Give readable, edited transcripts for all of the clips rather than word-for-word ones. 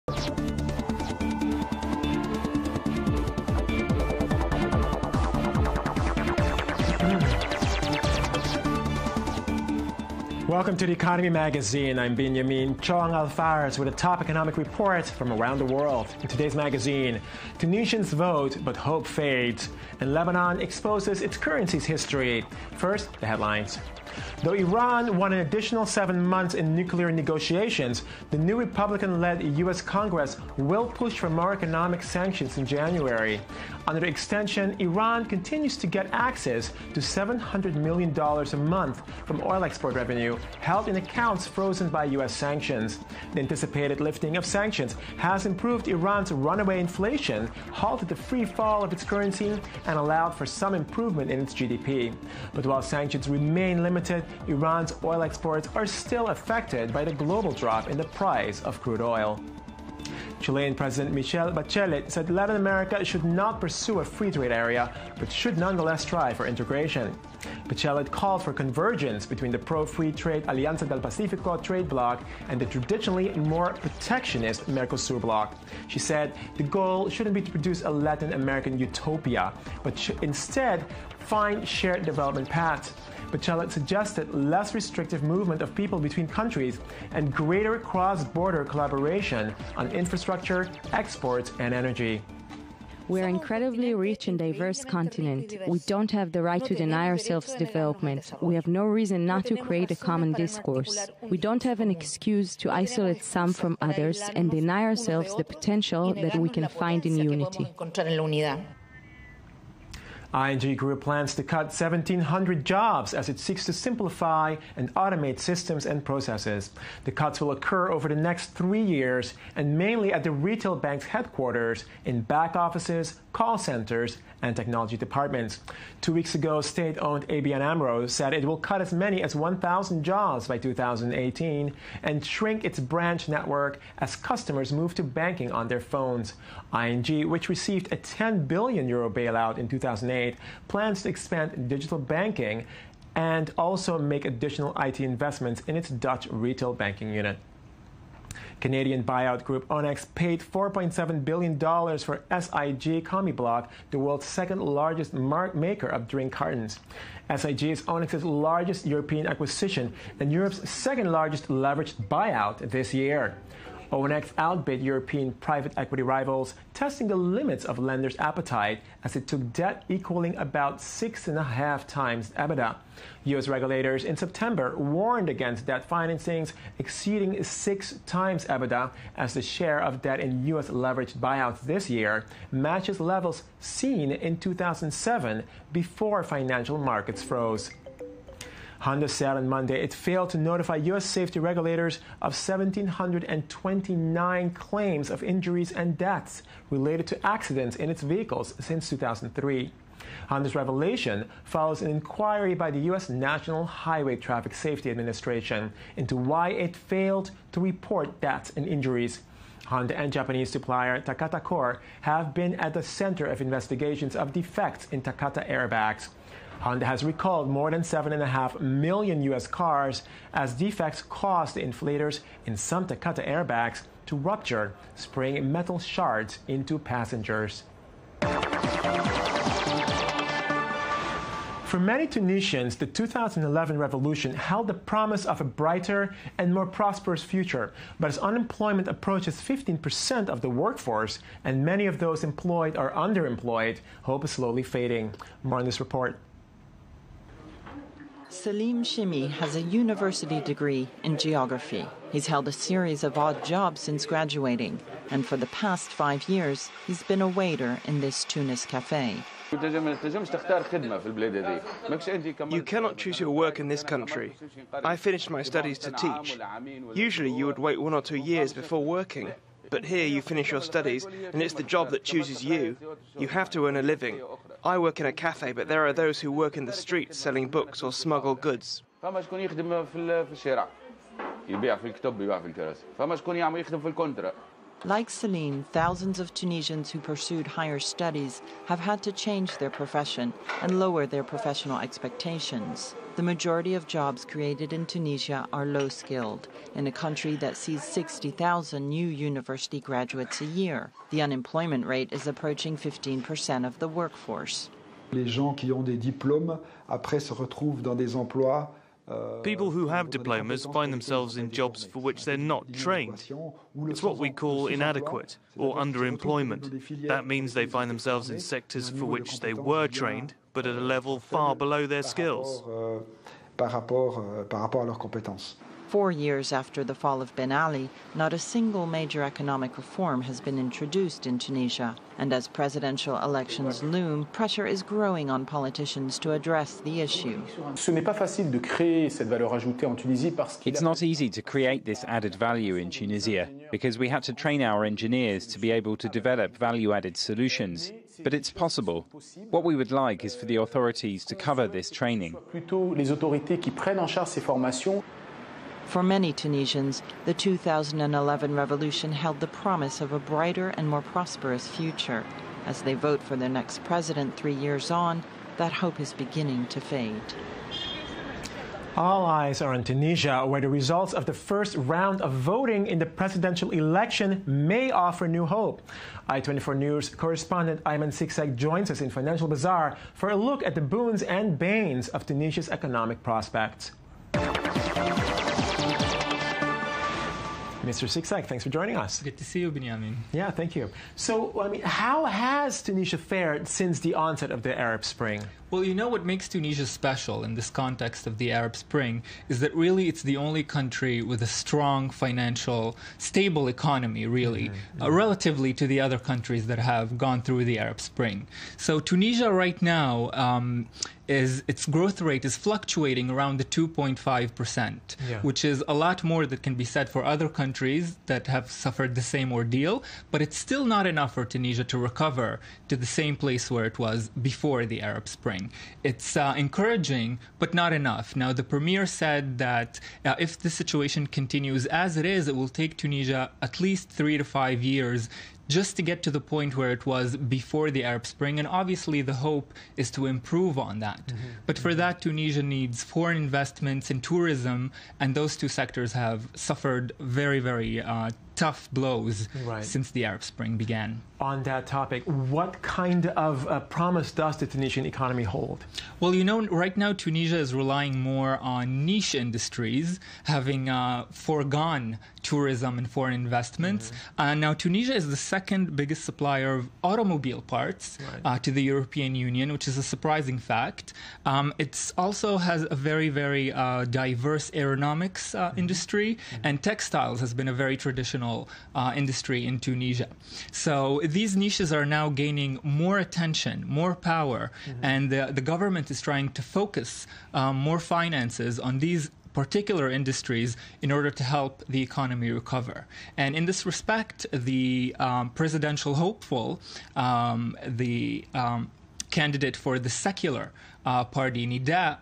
Welcome to the Economy Magazine. I'm Binyamin. Tjong-Alvares with a top economic report from around the world. In today's magazine, Tunisians vote, but hope fades, and Lebanon exposes its currency's history. First, the headlines. Though Iran won an additional 7 months in nuclear negotiations, the new Republican-led U.S. Congress will push for more economic sanctions in January. Under the extension, Iran continues to get access to $700 million a month from oil export revenue held in accounts frozen by U.S. sanctions. The anticipated lifting of sanctions has improved Iran's runaway inflation, halted the free fall of its currency, and allowed for some improvement in its GDP. But while sanctions remain limited, Iran's oil exports are still affected by the global drop in the price of crude oil. Chilean President Michelle Bachelet said Latin America should not pursue a free trade area, but should nonetheless strive for integration. Bachelet called for convergence between the pro-free trade Alianza del Pacífico trade bloc and the traditionally more protectionist Mercosur bloc. She said the goal shouldn't be to produce a Latin American utopia, but should instead find shared development paths. Bachelet suggested less restrictive movement of people between countries and greater cross-border collaboration on infrastructure, exports, and energy. We're an incredibly rich and diverse continent. We don't have the right to deny ourselves development. We have no reason not to create a common discourse. We don't have an excuse to isolate some from others and deny ourselves the potential that we can find in unity. ING Group plans to cut 1,700 jobs as it seeks to simplify and automate systems and processes. The cuts will occur over the next 3 years and mainly at the retail bank's headquarters, in back offices, call centers, and technology departments. 2 weeks ago, state-owned ABN AMRO said it will cut as many as 1,000 jobs by 2018 and shrink its branch network as customers move to banking on their phones. ING, which received a €10 billion bailout in 2008, plans to expand digital banking and also make additional IT investments in its Dutch retail banking unit. Canadian buyout group Onex paid $4.7 billion for SIG Comibloc, the world's second largest maker of drink cartons. SIG is Onex's largest European acquisition and Europe's second largest leveraged buyout this year. Onex outbid European private equity rivals, testing the limits of lenders' appetite as it took debt equaling about 6.5 times EBITDA. U.S. regulators in September warned against debt financings exceeding 6 times EBITDA as the share of debt in U.S. leveraged buyouts this year matches levels seen in 2007 before financial markets froze. Honda said on Monday it failed to notify U.S. safety regulators of 1,729 claims of injuries and deaths related to accidents in its vehicles since 2003. Honda's revelation follows an inquiry by the U.S. National Highway Traffic Safety Administration into why it failed to report deaths and injuries. Honda and Japanese supplier Takata Core have been at the center of investigations of defects in Takata airbags. Honda has recalled more than 7.5 million U.S. cars as defects caused the inflators in some Takata airbags to rupture, spraying metal shards into passengers. For many Tunisians, the 2011 revolution held the promise of a brighter and more prosperous future. But as unemployment approaches 15% of the workforce and many of those employed are underemployed, hope is slowly fading. More on this report. Salim Shimi has a university degree in geography. He's held a series of odd jobs since graduating, and for the past 5 years, he's been a waiter in this Tunis cafe. You cannot choose your work in this country. I finished my studies to teach. Usually you would wait 1 or 2 years before working. But here you finish your studies and it's the job that chooses you. You have to earn a living. I work in a cafe, but there are those who work in the streets selling books or smuggle goods. Like Celine, thousands of Tunisians who pursued higher studies have had to change their profession and lower their professional expectations. the majority of jobs created in Tunisia are low-skilled, in a country that sees 60,000 new university graduates a year. The unemployment rate is approaching 15% of the workforce. Les gens qui ont des diplômes après se retrouvent dans des emplois. People who have diplomas find themselves in jobs for which they're not trained. It's what we call inadequate or underemployment. That means they find themselves in sectors for which they were trained, but at a level far below their skills. Par rapport à leurs compétences. 4 years after the fall of Ben Ali, not a single major economic reform has been introduced in Tunisia. And as presidential elections loom, pressure is growing on politicians to address the issue. Ce n'est pas facile de créer cette valeur ajoutée en Tunisie parce It's not easy to create this added value in Tunisia because we had to train our engineers to be able to develop value-added solutions. But it's possible. What we would like is for the authorities to cover this training. plutôt les autorités qui prennent en charge ces formations. For many Tunisians, the 2011 revolution held the promise of a brighter and more prosperous future. As they vote for their next president 3 years on, that hope is beginning to fade. All eyes are on Tunisia, where the results of the first round of voting in the presidential election may offer new hope. I24 News correspondent Ayman Siksek joins us in Financial Bazaar for a look at the boons and banes of Tunisia's economic prospects. Mr. Siksek, thanks for joining us. Good to see you, Binyamin. Yeah, thank you. So, how has Tunisia fared since the onset of the Arab Spring? Well, you know what makes Tunisia special in this context of the Arab Spring is that really it's the only country with a strong financial, stable economy, really, relatively to the other countries that have gone through the Arab Spring. So Tunisia right now, its growth rate is fluctuating around the 2.5%, which is a lot more that can be said for other countries that have suffered the same ordeal, but it's still not enough for Tunisia to recover to the same place where it was before the Arab Spring. It's encouraging, but not enough. Now, the premier said that if the situation continues as it is, it will take Tunisia at least 3 to 5 years just to get to the point where it was before the Arab Spring. And obviously the hope is to improve on that. But for that, Tunisia needs foreign investments in tourism, and those two sectors have suffered very, very tough blows since the Arab Spring began. On that topic, what kind of promise does the Tunisian economy hold? Well, you know, right now Tunisia is relying more on niche industries, having foregone tourism and foreign investments. Now, Tunisia is the second biggest supplier of automobile parts to the European Union, which is a surprising fact. It also has a very, very diverse aeronautics industry, and textiles has been a very traditional industry in Tunisia. So these niches are now gaining more attention, more power, and the government is trying to focus more finances on these particular industries in order to help the economy recover. And in this respect, the presidential hopeful, the candidate for the secular party, Nida,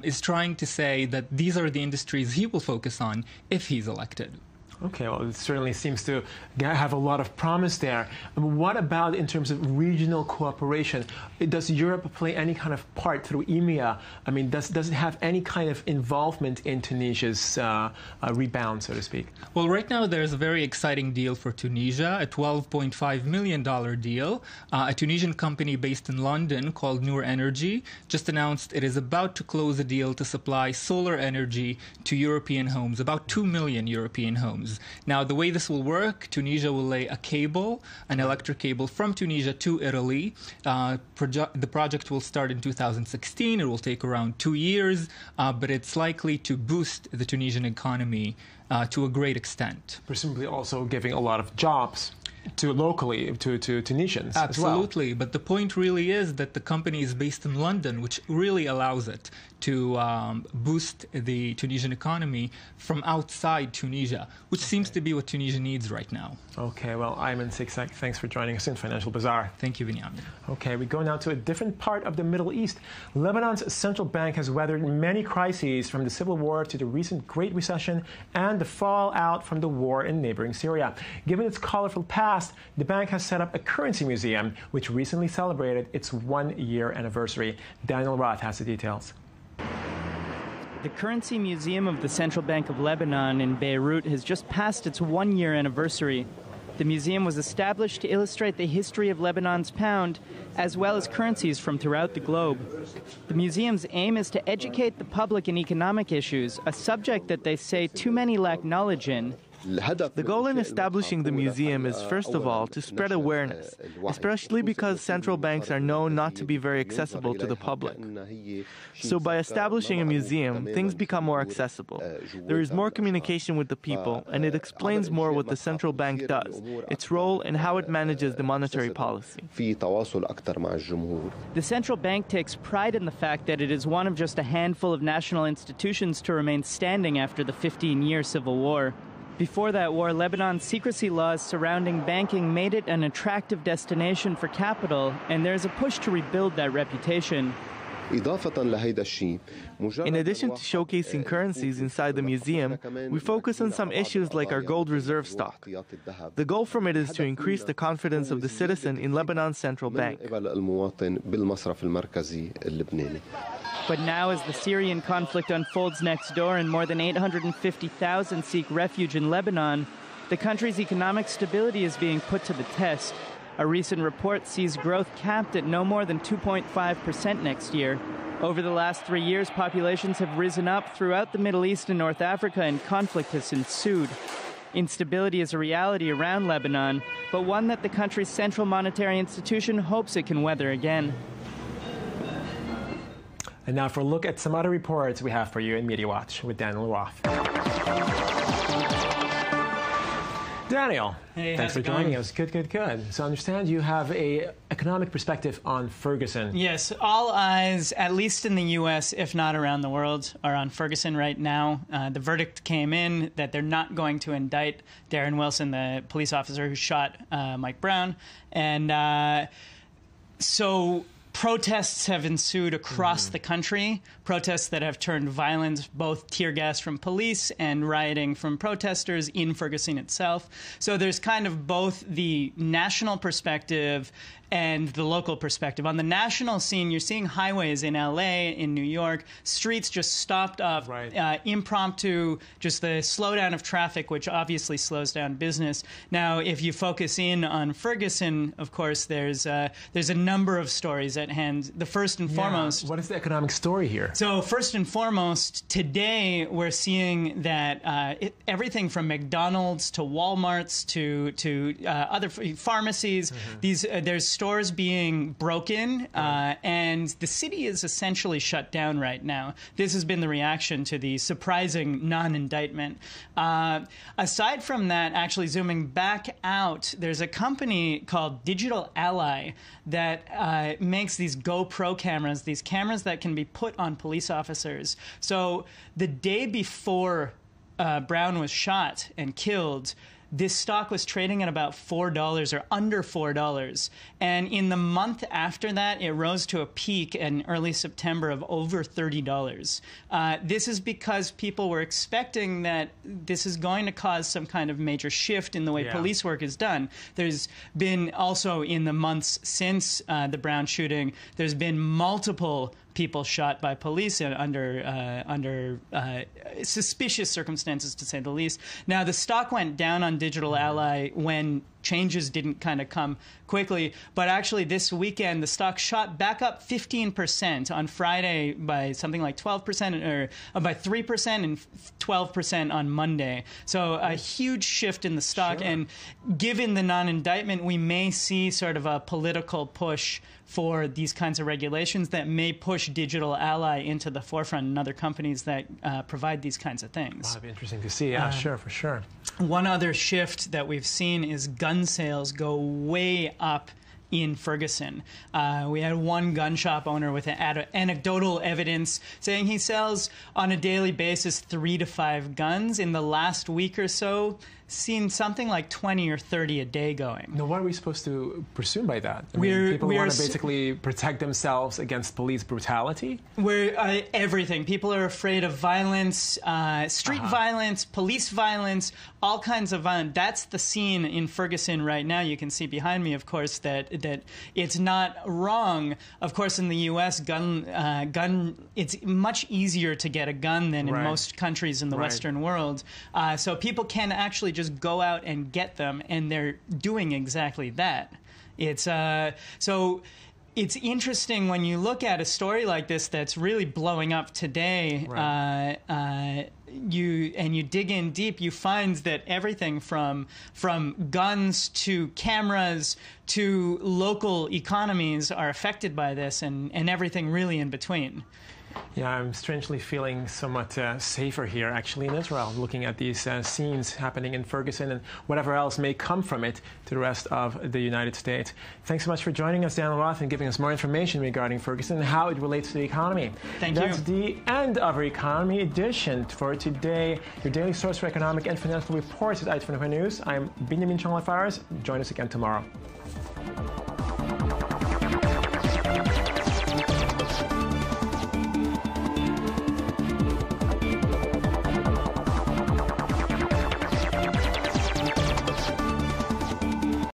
is trying to say that these are the industries he will focus on if he's elected. Okay, well, it certainly seems to have a lot of promise there. What about in terms of regional cooperation? Does Europe play any kind of part through EMEA? I mean, does it have any kind of involvement in Tunisia's rebound, so to speak? Well, right now there's a very exciting deal for Tunisia, a $12.5 million deal. A Tunisian company based in London called Noor Energy just announced it is about to close a deal to supply solar energy to European homes, about 2 million European homes. Now, the way this will work, Tunisia will lay a cable, an electric cable from Tunisia to Italy. The project will start in 2016. It will take around 2 years, but it's likely to boost the Tunisian economy to a great extent. Presumably also giving a lot of jobs to locally, to Tunisians Absolutely, as well. But the point really is that the company is based in London, which really allows it to boost the Tunisian economy from outside Tunisia, which seems to be what Tunisia needs right now. Okay, well, Ayman Siksek, thanks for joining us in Financial Bazaar. Thank you, Binyamin. Okay, we go now to a different part of the Middle East. Lebanon's central bank has weathered many crises, from the civil war to the recent Great Recession and the fallout from the war in neighboring Syria. Given its colorful past, the bank has set up a currency museum, which recently celebrated its 1-year anniversary. Daniel Roth has the details. The Currency Museum of the Central Bank of Lebanon in Beirut has just passed its one-year anniversary. The museum was established to illustrate the history of Lebanon's pound, as well as currencies from throughout the globe. The museum's aim is to educate the public in economic issues, a subject that they say too many lack knowledge in. The goal in establishing the museum is, first of all, to spread awareness, especially because central banks are known not to be very accessible to the public. So by establishing a museum, things become more accessible. There is more communication with the people, and it explains more what the central bank does, its role, and how it manages the monetary policy. The central bank takes pride in the fact that it is one of just a handful of national institutions to remain standing after the 15-year civil war. Before that war, Lebanon's secrecy laws surrounding banking made it an attractive destination for capital, and there's a push to rebuild that reputation. In addition to showcasing currencies inside the museum, we focus on some issues like our gold reserve stock. The goal from it is to increase the confidence of the citizen in Lebanon's central bank. But now, as the Syrian conflict unfolds next door and more than 850,000 seek refuge in Lebanon, the country's economic stability is being put to the test. A recent report sees growth capped at no more than 2.5% next year. Over the last 3 years, populations have risen up throughout the Middle East and North Africa, and conflict has ensued. Instability is a reality around Lebanon, but one that the country's central monetary institution hopes it can weather again. And now for a look at some other reports we have for you in Media Watch with Daniel Roth. Daniel, hey, thanks for joining us. Good. So I understand you have an economic perspective on Ferguson. Yes, all eyes, at least in the U.S., if not around the world, are on Ferguson right now. The verdict came in that they're not going to indict Darren Wilson, the police officer who shot Mike Brown. And so protests have ensued across the country, protests that have turned violent, both tear gas from police and rioting from protesters in Ferguson itself. So there's kind of both the national perspective and the local perspective. On the national scene, you're seeing highways in LA, in New York, streets just stopped up, impromptu, just the slowdown of traffic, which obviously slows down business. Now, if you focus in on Ferguson, of course, there's a number of stories at hand. The first and foremost... What is the economic story here? So first and foremost, today we're seeing that everything from McDonald's to Walmarts to other pharmacies, there's stores being broken, and the city is essentially shut down right now. This has been the reaction to the surprising non-indictment. Aside from that, actually zooming back out, there's a company called Digital Ally that makes these GoPro cameras, these cameras that can be put on police officers. So the day before Brown was shot and killed, this stock was trading at about $4 or under $4. And in the month after that, it rose to a peak in early September of over $30. This is because people were expecting that this is going to cause some kind of major shift in the way police work is done. There's been also in the months since the Brown shooting, there's been multiple people shot by police under suspicious circumstances, to say the least. Now, the stock went down on Digital Ally when changes didn't kind of come quickly, but actually this weekend the stock shot back up 15% on Friday by something like 12%, or by 3%, and 12% on Monday. So a huge shift in the stock, and given the non-indictment, we may see sort of a political push for these kinds of regulations that may push Digital Ally into the forefront and other companies that provide these kinds of things. That'd be interesting to see. Yeah, sure, for sure. One other shift that we've seen is gun sales go way up in Ferguson. We had one gun shop owner with anecdotal evidence saying he sells on a daily basis 3 to 5 guns. In the last week or so, seen something like 20 or 30 a day going. Now, what are we supposed to presume by that? I mean, people want to basically protect themselves against police brutality? Everything. People are afraid of violence, street violence, police violence, all kinds of violence. That's the scene in Ferguson right now. You can see behind me, of course, that it's not wrong. Of course, in the U.S., it's much easier to get a gun than in most countries in the Western world. So people can actually just go out and get them, and they're doing exactly that. It's it's interesting when you look at a story like this that's really blowing up today. You dig in deep, you find that everything from guns to cameras to local economies are affected by this, and everything really in between. Yeah, I'm strangely feeling somewhat safer here, actually, in Israel, looking at these scenes happening in Ferguson and whatever else may come from it to the rest of the United States. Thanks so much for joining us, Dan Roth, and giving us more information regarding Ferguson and how it relates to the economy. That's the end of our Economy Edition for today. Your daily source for economic and financial reports at Uit van News. I'm Binyamin Tjong-Alvares. Join us again tomorrow.